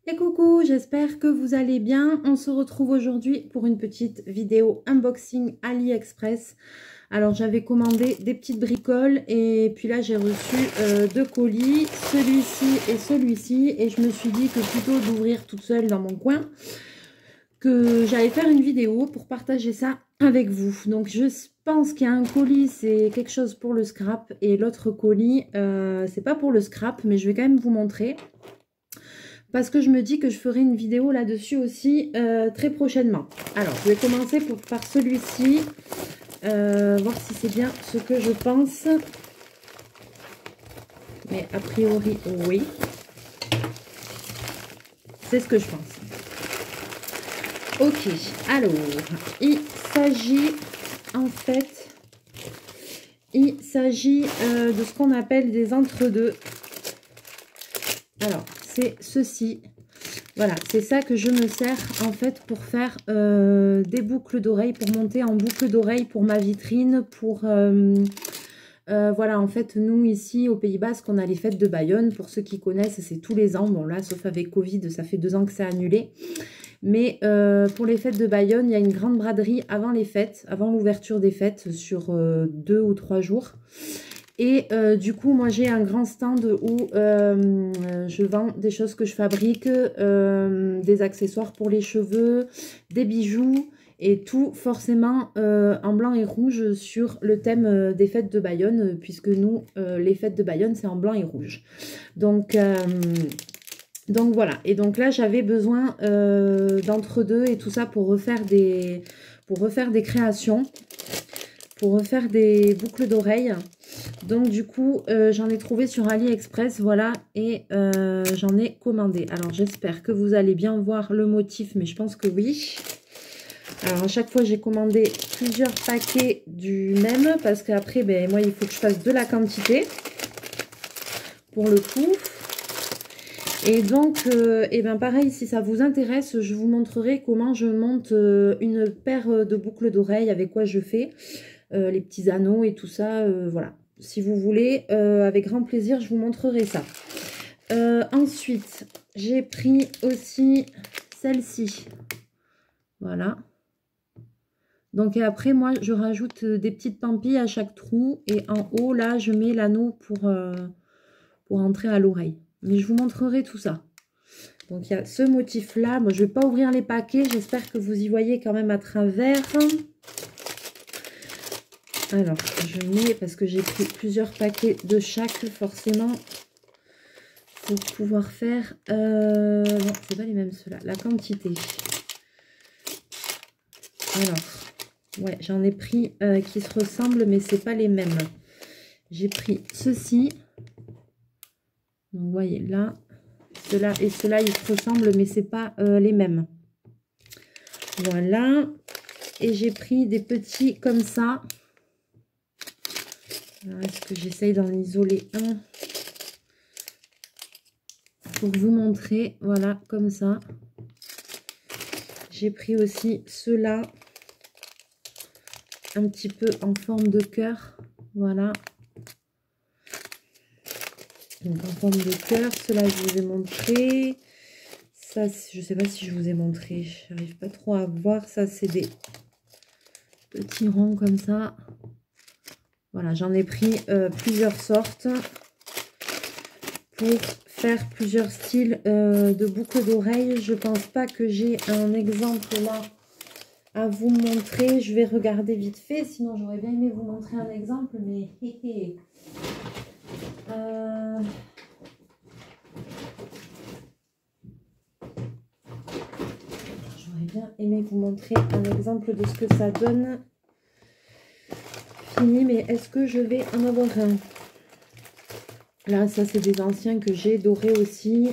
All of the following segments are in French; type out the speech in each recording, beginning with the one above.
Et coucou, j'espère que vous allez bien. On se retrouve aujourd'hui pour une petite vidéo unboxing AliExpress. Alors j'avais commandé des petites bricoles et puis là j'ai reçu deux colis, celui-ci et celui-ci. Et je me suis dit que plutôt d'ouvrir toute seule dans mon coin, que j'allais faire une vidéo pour partager ça avec vous. Donc je pense qu'il y a un colis, c'est quelque chose pour le scrap et l'autre colis, c'est pas pour le scrap, mais je vais quand même vous montrer. Parce que je me dis que je ferai une vidéo là-dessus aussi très prochainement. Alors, je vais commencer par celui-ci. Voir si c'est bien ce que je pense. Mais a priori, oui. C'est ce que je pense. Ok, alors, il s'agit en fait... Il s'agit de ce qu'on appelle des entre-deux. Alors, c'est ceci. Voilà, c'est ça que je me sers en fait pour faire des boucles d'oreilles, pour monter en boucle d'oreilles pour ma vitrine, pour... voilà, en fait, nous ici au Pays Basque, on a les fêtes de Bayonne. Pour ceux qui connaissent, c'est tous les ans. Bon là, sauf avec Covid, ça fait 2 ans que c'est annulé. Mais pour les fêtes de Bayonne, il y a une grande braderie avant les fêtes, avant l'ouverture des fêtes, sur 2 ou 3 jours. Et du coup, moi, j'ai un grand stand où je vends des choses que je fabrique, des accessoires pour les cheveux, des bijoux, et tout forcément en blanc et rouge sur le thème des fêtes de Bayonne, puisque nous, les fêtes de Bayonne, c'est en blanc et rouge. Donc voilà. Et donc là, j'avais besoin d'entre-deux et tout ça pour refaire des créations, pour refaire des boucles d'oreilles. Donc du coup, j'en ai trouvé sur AliExpress, voilà, et j'en ai commandé. Alors j'espère que vous allez bien voir le motif, mais je pense que oui. Alors à chaque fois, j'ai commandé plusieurs paquets du même, parce qu'après, ben, moi, il faut que je fasse de la quantité, pour le coup. Et donc, et ben pareil, si ça vous intéresse, je vous montrerai comment je monte une paire de boucles d'oreilles, avec quoi je fais les petits anneaux et tout ça, voilà. Si vous voulez, avec grand plaisir, je vous montrerai ça. Ensuite, j'ai pris aussi celle-ci. Voilà. Donc, et après, moi, je rajoute des petites pampilles à chaque trou. Et en haut, là, je mets l'anneau pour entrer à l'oreille. Mais je vous montrerai tout ça. Donc, il y a ce motif-là. Moi, je ne vais pas ouvrir les paquets. J'espère que vous y voyez quand même à travers. Alors, je mets, parce que j'ai pris plusieurs paquets de chaque, forcément, pour pouvoir faire... non, c'est pas les mêmes ceux-là. La quantité. Alors, ouais, j'en ai pris qui se ressemblent, mais c'est pas les mêmes. J'ai pris ceci. Donc, vous voyez, là, ceux-là et ceux-là, ils se ressemblent, mais c'est pas les mêmes. Voilà. Et j'ai pris des petits comme ça. Alors, est-ce que j'essaye d'en isoler un pour vous montrer? Voilà, comme ça. J'ai pris aussi ceux-là, un petit peu en forme de cœur. Voilà. Donc en forme de cœur. Ceux-là, je vous ai montré. Ça, je ne sais pas si je vous ai montré. Je n'arrive pas trop à voir. Ça, c'est des petits ronds comme ça. Voilà, j'en ai pris plusieurs sortes pour faire plusieurs styles de boucles d'oreilles. Je pense pas que j'ai un exemple là à vous montrer. Je vais regarder vite fait, sinon j'aurais bien aimé vous montrer un exemple, mais j'aurais bien aimé vous montrer un exemple de ce que ça donne fini, mais est-ce que je vais en avoir un? Là, ça c'est des anciens que j'ai dorés aussi.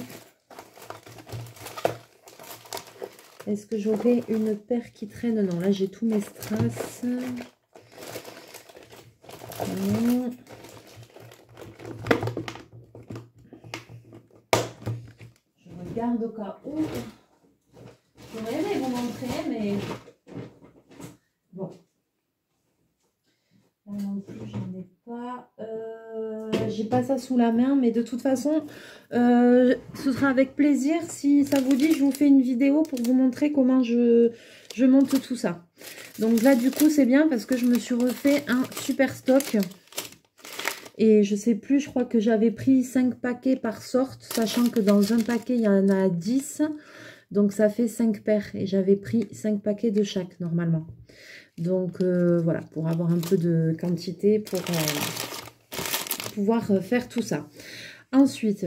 Est-ce que j'aurai une paire qui traîne? Non, là j'ai tous mes strass. Non. Je regarde au cas où. J'aurais aimé vous montrer, mais bon. Là non plus, j'en ai pas. J'ai pas ça sous la main, mais de toute façon, ce sera avec plaisir. Si ça vous dit, je vous fais une vidéo pour vous montrer comment je monte tout ça. Donc là, du coup, c'est bien parce que je me suis refait un super stock. Et je sais plus, je crois que j'avais pris 5 paquets par sorte, sachant que dans un paquet, il y en a 10. Donc ça fait 5 paires. Et j'avais pris 5 paquets de chaque, normalement. Donc voilà, pour avoir un peu de quantité, pour pouvoir faire tout ça. Ensuite,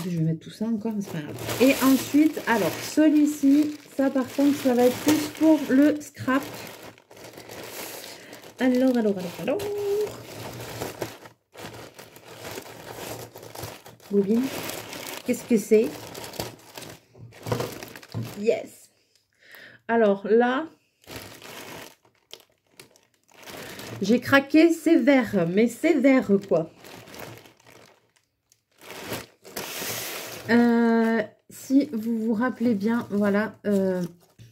je vais mettre tout ça encore, mais c'est pas grave. Et ensuite, alors, celui-ci, ça par contre, ça va être plus pour le scrap. Alors. Bobine, qu'est-ce que c'est? Yes. Alors là, j'ai craqué sévère, mais sévère quoi. Si vous vous rappelez bien, voilà,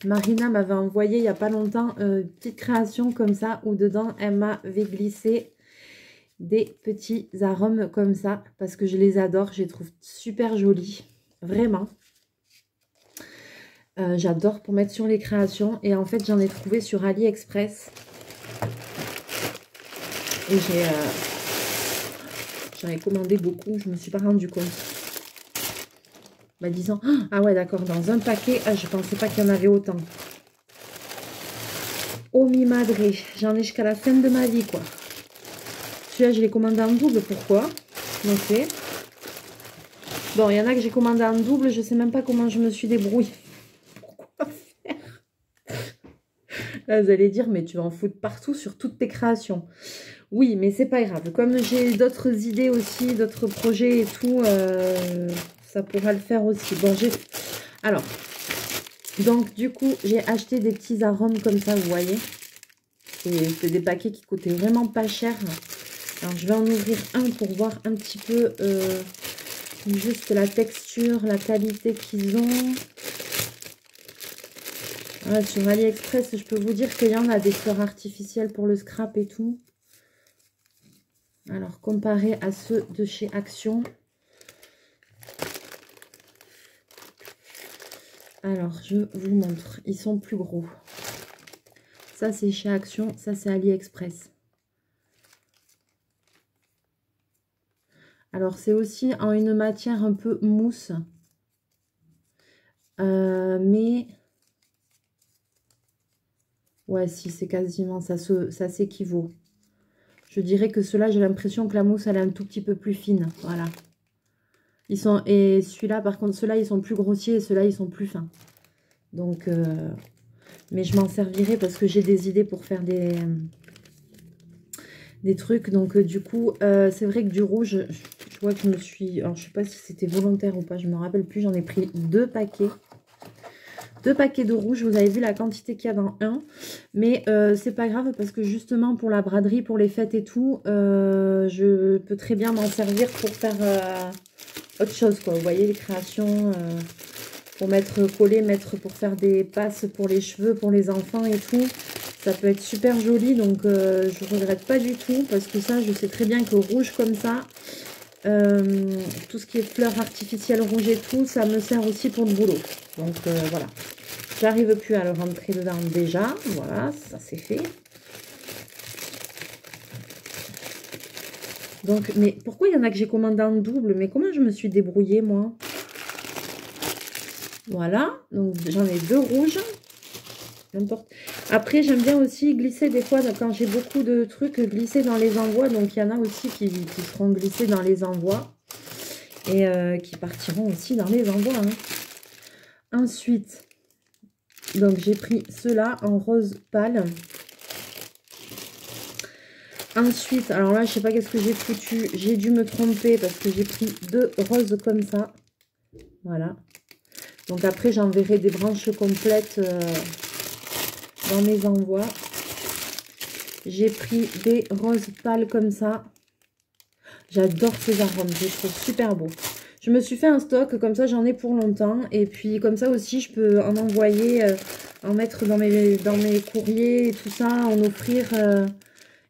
Marina m'avait envoyé il n'y a pas longtemps une petite création comme ça, où dedans elle m'avait glissé des petits arômes comme ça, parce que je les adore, je les trouve super jolis, vraiment. J'adore pour mettre sur les créations, et en fait j'en ai trouvé sur AliExpress. Et j'en ai commandé beaucoup, je me suis pas rendu compte. Bah disons, ah ouais d'accord, dans un paquet, je pensais pas qu'il y en avait autant. Oh mi madre, j'en ai jusqu'à la fin de ma vie quoi. Celui-là je l'ai commandé en double, pourquoi? Ok. Bon, il y en a que j'ai commandé en double, je sais même pas comment je me suis débrouillée. Pourquoi faire? Là vous allez dire, mais tu vas en foutre partout sur toutes tes créations. Oui, mais c'est pas grave. Comme j'ai d'autres idées aussi, d'autres projets et tout, ça pourra le faire aussi. Bon, alors, donc du coup, j'ai acheté des petits arômes comme ça, vous voyez. C'est des paquets qui coûtaient vraiment pas cher. Alors, je vais en ouvrir un pour voir un petit peu juste la texture, la qualité qu'ils ont. Ouais, sur AliExpress, je peux vous dire qu'il y en a des fleurs artificielles pour le scrap et tout. Alors, comparé à ceux de chez Action. Alors, je vous montre. Ils sont plus gros. Ça, c'est chez Action. Ça, c'est AliExpress. Alors, c'est aussi en une matière un peu mousse. Mais... ouais, si, c'est quasiment... ça s'équivaut. Je dirais que ceux-là, j'ai l'impression que la mousse, elle est un tout petit peu plus fine. Voilà. Ils sont... et celui-là, par contre, ceux-là, ils sont plus grossiers et ceux-là, ils sont plus fins. Donc... mais je m'en servirai parce que j'ai des idées pour faire des trucs. Donc, du coup, c'est vrai que du rouge, je vois que je me suis... alors, je sais pas si c'était volontaire ou pas, je me rappelle plus. J'en ai pris 2 paquets. 2 paquets de rouge, vous avez vu la quantité qu'il y a dans un, mais c'est pas grave parce que justement pour la braderie, pour les fêtes et tout, je peux très bien m'en servir pour faire autre chose quoi. Vous voyez les créations pour mettre collé, pour faire des passes pour les cheveux, pour les enfants et tout, ça peut être super joli, donc je regrette pas du tout parce que ça je sais très bien que rouge comme ça, tout ce qui est fleurs artificielles rouges et tout, ça me sert aussi pour le boulot. Donc voilà, j'arrive plus à le rentrer dedans déjà. Voilà, ça c'est fait. Donc, mais pourquoi il y en a que j'ai commandé en double? Mais comment je me suis débrouillée moi? Voilà, donc j'en ai 2 rouges. N'importe. Après, j'aime bien aussi glisser des fois, quand j'ai beaucoup de trucs, glisser dans les envois. Donc, il y en a aussi qui seront glissés dans les envois. Et qui partiront aussi dans les envois. Hein. Ensuite, donc j'ai pris ceux-là en rose pâle. Ensuite, alors là, je sais pas qu'est-ce que j'ai foutu. J'ai dû me tromper parce que j'ai pris 2 roses comme ça. Voilà. Donc après, j'enverrai des branches complètes dans mes envois. J'ai pris des roses pâles comme ça. J'adore ces arômes, je les trouve super beaux. Je me suis fait un stock, comme ça j'en ai pour longtemps. Et puis comme ça aussi, je peux en envoyer, en mettre dans mes courriers et tout ça, en offrir.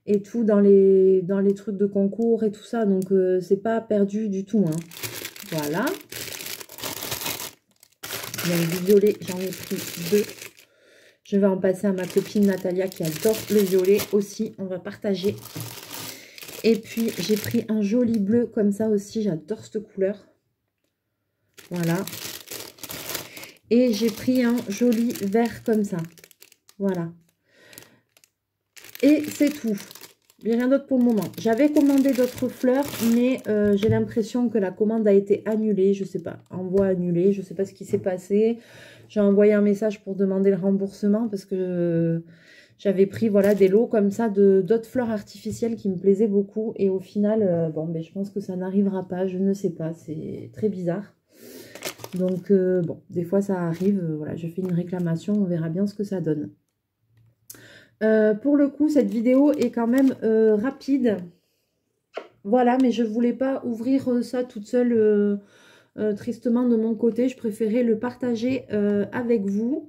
et tout dans les trucs de concours et tout ça. Donc, c'est pas perdu du tout. Hein. Voilà. Donc, du violet, j'en ai pris 2. Je vais en passer à ma copine Natalia qui adore le violet aussi. On va partager. Et puis, j'ai pris un joli bleu comme ça aussi. J'adore cette couleur. Voilà. Et j'ai pris un joli vert comme ça. Voilà. Et c'est tout. Il n'y a rien d'autre pour le moment. J'avais commandé d'autres fleurs, mais j'ai l'impression que la commande a été annulée. Je ne sais pas. Envoi annulé. Je ne sais pas ce qui s'est passé. J'ai envoyé un message pour demander le remboursement parce que j'avais pris voilà, des lots comme ça d'autres fleurs artificielles qui me plaisaient beaucoup. Et au final, bon, ben, je pense que ça n'arrivera pas. Je ne sais pas. C'est très bizarre. Donc, bon, des fois ça arrive. Voilà, je fais une réclamation. On verra bien ce que ça donne. Pour le coup, cette vidéo est quand même rapide. Voilà, mais je ne voulais pas ouvrir ça toute seule tristement de mon côté. Je préférais le partager avec vous.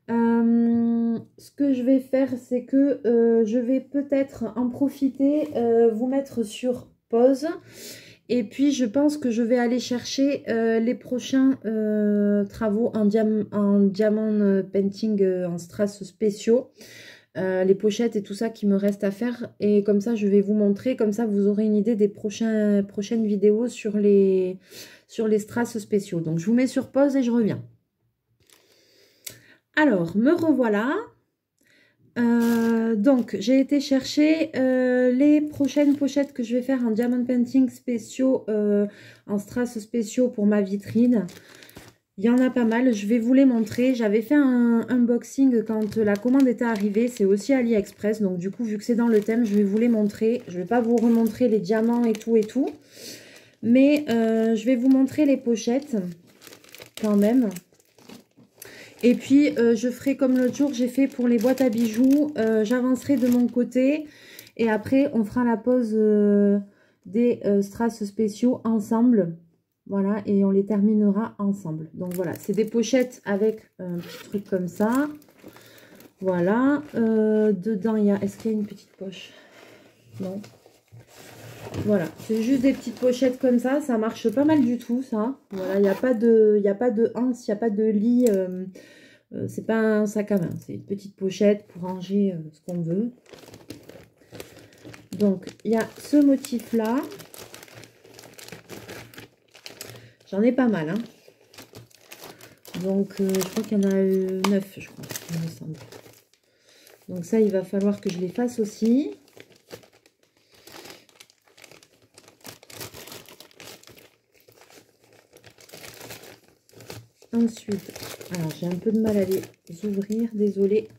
Ce que je vais faire, c'est que je vais peut-être en profiter, vous mettre sur pause. Et puis, je pense que je vais aller chercher les prochains travaux en diamant painting en strass spéciaux. Les pochettes et tout ça qui me reste à faire. Et comme ça, je vais vous montrer. Comme ça, vous aurez une idée des prochaines vidéos sur les strass spéciaux. Donc, je vous mets sur pause et je reviens. Alors, me revoilà. Donc, j'ai été chercher les prochaines pochettes que je vais faire en diamond painting spéciaux, en strass spéciaux pour ma vitrine. Il y en a pas mal, je vais vous les montrer. J'avais fait un unboxing quand la commande était arrivée. C'est aussi AliExpress. Donc du coup, vu que c'est dans le thème, je vais vous les montrer. Je ne vais pas vous remontrer les diamants et tout. Mais je vais vous montrer les pochettes quand même. Et puis, je ferai comme l'autre jour, j'ai fait pour les boîtes à bijoux. J'avancerai de mon côté. Et après, on fera la pause des strass spéciaux ensemble. Voilà, et on les terminera ensemble. Donc voilà, c'est des pochettes avec un petit truc comme ça. Voilà. Dedans, il y a... Est-ce qu'il y a une petite poche? Non. Voilà, c'est juste des petites pochettes comme ça. Ça marche pas mal du tout, ça. Voilà, il n'y a pas de anse, il n'y a pas de lit. C'est pas un sac à main. C'est une petite pochette pour ranger ce qu'on veut. Donc, il y a ce motif-là. J'en ai pas mal, hein. Donc, je crois qu'il y en a 9, je crois, il me semble. Donc ça, il va falloir que je les fasse aussi. Ensuite, alors j'ai un peu de mal à les ouvrir, désolée.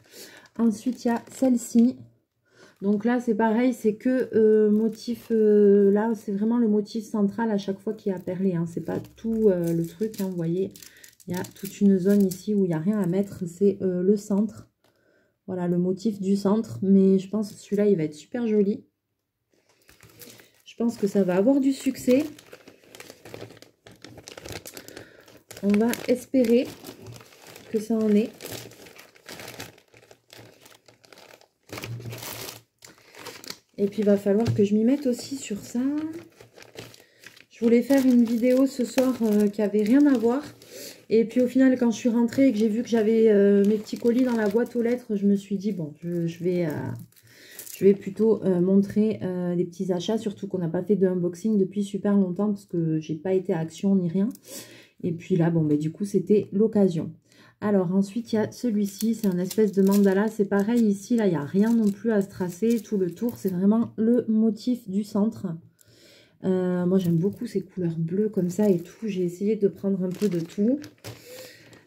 Ensuite, il y a celle-ci. Donc là, c'est pareil, c'est que motif, là, c'est vraiment le motif central à chaque fois qui a perlé. Hein. C'est pas tout le truc, hein, vous voyez. Il y a toute une zone ici où il n'y a rien à mettre. C'est le centre. Voilà, le motif du centre. Mais je pense que celui-là, il va être super joli. Je pense que ça va avoir du succès. On va espérer que ça en est. Et puis, il va falloir que je m'y mette aussi sur ça. Je voulais faire une vidéo ce soir qui avait rien à voir. Et puis, au final, quand je suis rentrée et que j'ai vu que j'avais mes petits colis dans la boîte aux lettres, je me suis dit, bon, je vais plutôt montrer les petits achats. Surtout qu'on n'a pas fait de unboxing depuis super longtemps parce que j'ai pas été à Action ni rien. Et puis là, bon, ben, du coup, c'était l'occasion. Alors, ensuite, il y a celui-ci. C'est un espèce de mandala. C'est pareil ici. Là, il n'y a rien non plus à se tracer. Tout le tour, c'est vraiment le motif du centre. Moi, j'aime beaucoup ces couleurs bleues comme ça et tout. J'ai essayé de prendre un peu de tout.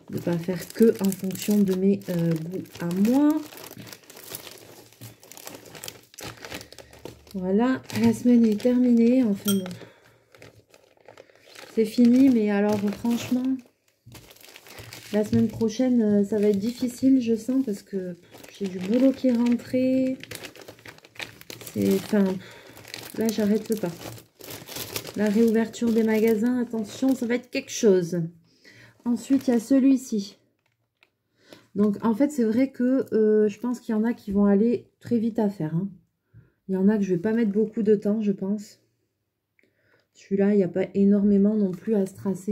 De ne pas faire que en fonction de mes goûts à moi. Voilà. La semaine est terminée. Enfin, bon. C'est fini, mais alors franchement, la semaine prochaine, ça va être difficile, je sens, parce que j'ai du boulot qui est rentré. Enfin, là, j'arrête pas. La réouverture des magasins, attention, ça va être quelque chose. Ensuite, il y a celui-ci. Donc, en fait, c'est vrai que je pense qu'il y en a qui vont aller très vite à faire. Hein. Il y en a que je vais pas mettre beaucoup de temps, je pense. Celui-là, il n'y a pas énormément non plus à strass.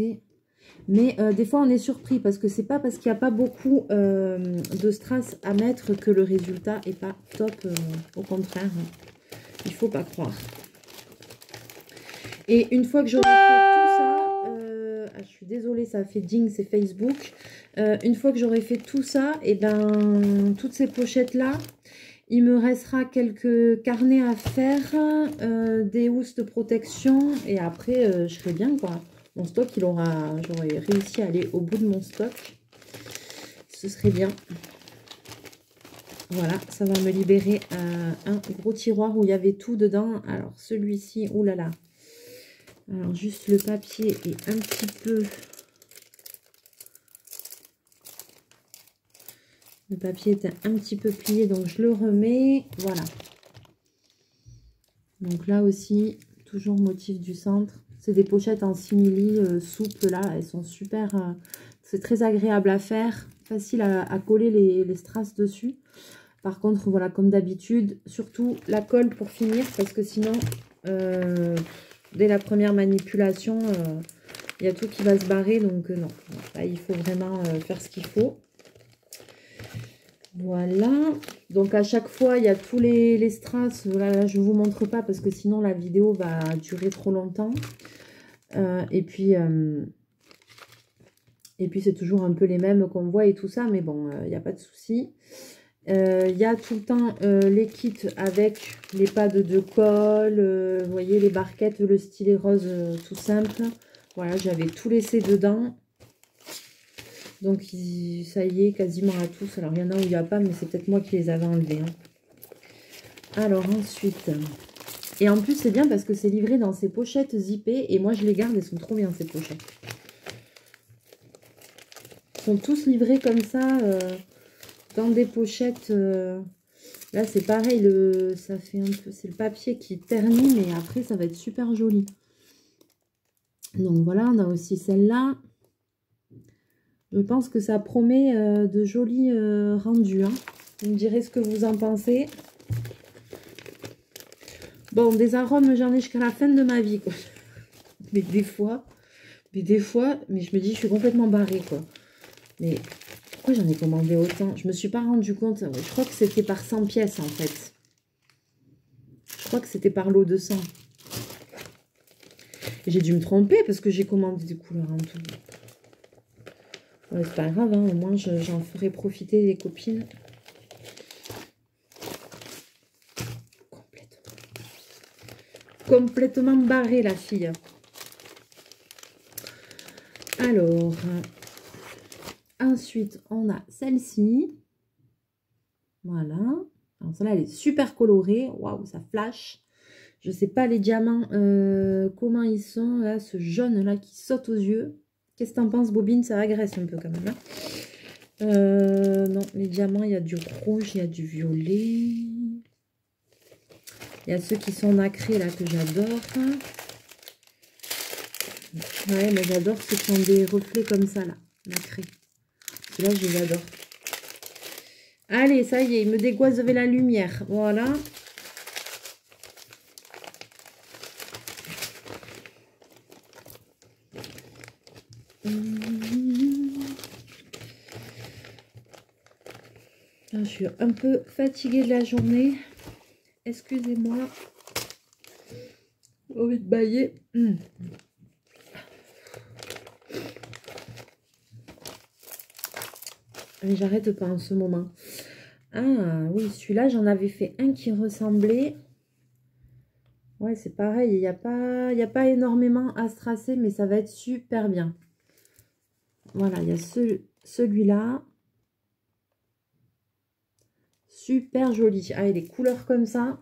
Mais des fois, on est surpris parce que c'est pas parce qu'il n'y a pas beaucoup de strass à mettre que le résultat est pas top. Au contraire, il faut pas croire. Et une fois que j'aurai fait tout ça, je suis désolée, ça a fait ding, c'est Facebook. Une fois que j'aurai fait tout ça, et ben toutes ces pochettes-là, il me restera quelques carnets à faire, des housses de protection, et après, je serai bien, quoi. Mon stock, j'aurai réussi à aller au bout de mon stock. Ce serait bien. Voilà, ça va me libérer un gros tiroir où il y avait tout dedans. Alors, celui-ci, oulala. Alors, juste le papier est un petit peu... Le papier était un petit peu plié, donc je le remets. Voilà. Donc là aussi, toujours motif du centre. C'est des pochettes en simili souples là. Elles sont super... c'est très agréable à faire. Facile à coller les strass dessus. Par contre, voilà, comme d'habitude, surtout la colle pour finir. Parce que sinon, dès la première manipulation, il y a tout qui va se barrer. Donc non, là, il faut vraiment faire ce qu'il faut. Voilà, donc à chaque fois il y a tous les strass. Là, je ne vous montre pas parce que sinon la vidéo va durer trop longtemps. Et puis c'est toujours un peu les mêmes qu'on voit et tout ça, mais bon, il n'y a pas de souci. Il y a tout le temps les kits avec les pads de colle, vous voyez les barquettes, le stylet rose tout simple. Voilà, j'avais tout laissé dedans. Donc, ça y est, quasiment à tous. Alors, il y en a où il n'y a pas, mais c'est peut-être moi qui les avais enlevés. Hein. Alors, ensuite... Et en plus, c'est bien parce que c'est livré dans ces pochettes zippées. Et moi, je les garde. Elles sont trop bien, ces pochettes. Ils sont tous livrés comme ça, dans des pochettes... Là, c'est pareil. Ça fait un peu... C'est le papier qui ternit, mais après, ça va être super joli. Donc, voilà, on a aussi celle-là. Je pense que ça promet de jolis rendus. Hein. Vous me direz ce que vous en pensez. Bon, des arômes, j'en ai jusqu'à la fin de ma vie, quoi. Mais des fois, mais je me dis, je suis complètement barrée, quoi. Mais pourquoi j'en ai commandé autant? Je me suis pas rendu compte. Je crois que c'était par 100 pièces, en fait. Je crois que c'était par lot de 100. Et j'ai dû me tromper parce que j'ai commandé des couleurs en tout. Ouais, c'est pas grave, hein, au moins j'en ferai profiter les copines. Complètement barrée la fille. Alors, ensuite on a celle-ci. Voilà. Alors celle-là elle est super colorée. Waouh, ça flash. Je sais pas les diamants comment ils sont. Là, ce jaune là qui saute aux yeux. Qu'est-ce que t'en penses, Bobine? Ça agresse un peu quand même. Hein, non, les diamants, il y a du rouge, il y a du violet. Il y a ceux qui sont nacrés là que j'adore. Ouais, mais j'adore ceux qui ont des reflets comme ça là, nacrés. Là, je les adore. Allez, ça y est, il me dégoisevait la lumière. Voilà. Je suis un peu fatiguée de la journée. Excusez-moi. Envie de bailler. Mais j'arrête pas en ce moment. Ah oui, celui-là, j'en avais fait un qui ressemblait. Ouais, c'est pareil. Il n'y a pas énormément à stracer, mais ça va être super bien. Voilà, il y a celui-là. Super joli. Ah, et les couleurs comme ça.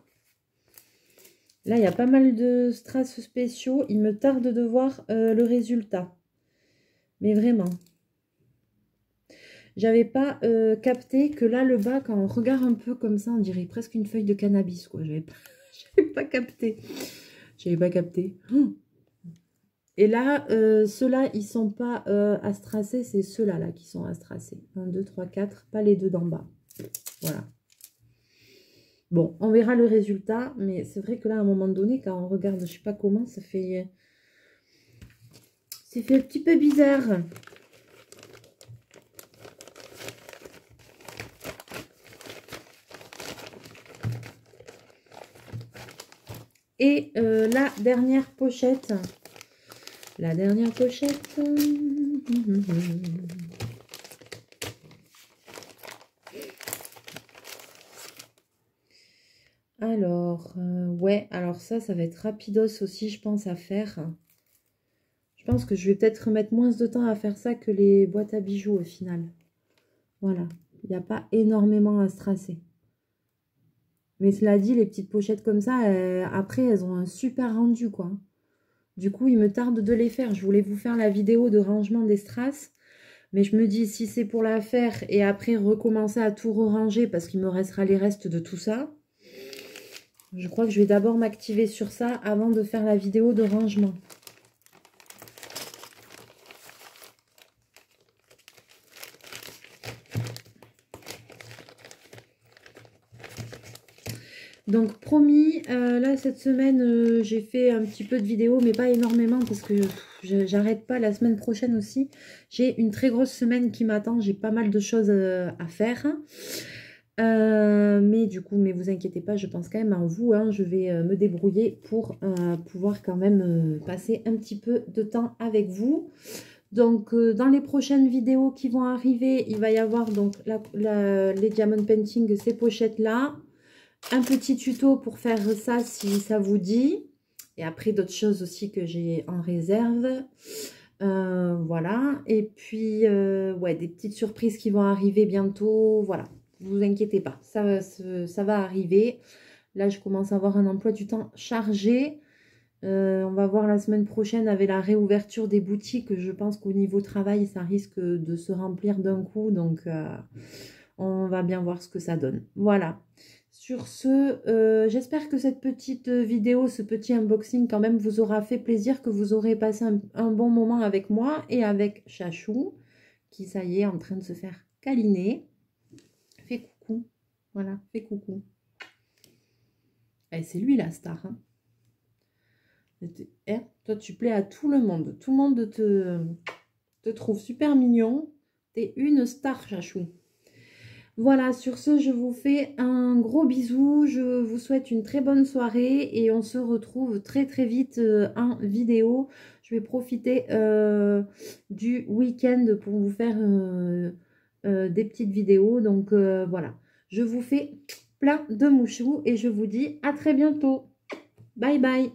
Là, il y a pas mal de strass spéciaux. Il me tarde de voir le résultat. Mais vraiment. J'avais pas capté que là, le bas, quand on regarde un peu comme ça, on dirait presque une feuille de cannabis, quoi. J'avais pas capté. J'avais pas capté. Et là, ceux-là, ils sont pas à stracer. C'est ceux-là là, qui sont à stracer. 1, 2, 3, 4. Pas les deux d'en bas. Voilà. Bon, on verra le résultat, mais c'est vrai que là, à un moment donné, quand on regarde, je sais pas comment, ça fait un petit peu bizarre. Et la dernière pochette. La dernière pochette. Alors, ouais, alors ça va être rapidos aussi, je pense, à faire. Je pense que je vais peut-être mettre moins de temps à faire ça que les boîtes à bijoux au final. Voilà, il n'y a pas énormément à se tracer. Mais cela dit, les petites pochettes comme ça, après, elles ont un super rendu, quoi. Du coup, il me tarde de les faire. Je voulais vous faire la vidéo de rangement des strass. Mais je me dis, si c'est pour la faire et après recommencer à tout ranger parce qu'il me restera les restes de tout ça, je crois que je vais d'abord m'activer sur ça avant de faire la vidéo de rangement. Donc promis, là cette semaine j'ai fait un petit peu de vidéos mais pas énormément parce que j'arrête pas. La semaine prochaine aussi j'ai une très grosse semaine qui m'attend, j'ai pas mal de choses à faire. Mais du coup, mais vous inquiétez pas, je pense quand même en vous, hein, je vais me débrouiller pour pouvoir quand même passer un petit peu de temps avec vous. Donc dans les prochaines vidéos qui vont arriver, il va y avoir donc les diamond painting, ces pochettes là. Un petit tuto pour faire ça si ça vous dit. Et après d'autres choses aussi que j'ai en réserve. Voilà. Et puis, ouais, des petites surprises qui vont arriver bientôt. Voilà. Vous inquiétez pas. Ça va arriver. Là, je commence à avoir un emploi du temps chargé. On va voir la semaine prochaine avec la réouverture des boutiques. Je pense qu'au niveau travail, ça risque de se remplir d'un coup. Donc, on va bien voir ce que ça donne. Voilà. Sur ce, j'espère que cette petite vidéo, ce petit unboxing quand même vous aura fait plaisir, que vous aurez passé un bon moment avec moi et avec Chachou, qui ça y est, en train de se faire câliner. Fais coucou. Voilà, fais coucou. Eh, c'est lui la star. Hein. Eh, toi, tu plais à tout le monde. Tout le monde te trouve super mignon. T'es une star, Chachou. Voilà, sur ce, je vous fais un gros bisou. Je vous souhaite une très bonne soirée et on se retrouve très très vite en vidéo. Je vais profiter du week-end pour vous faire des petites vidéos. Donc voilà, je vous fais plein de mouchous et je vous dis à très bientôt. Bye bye.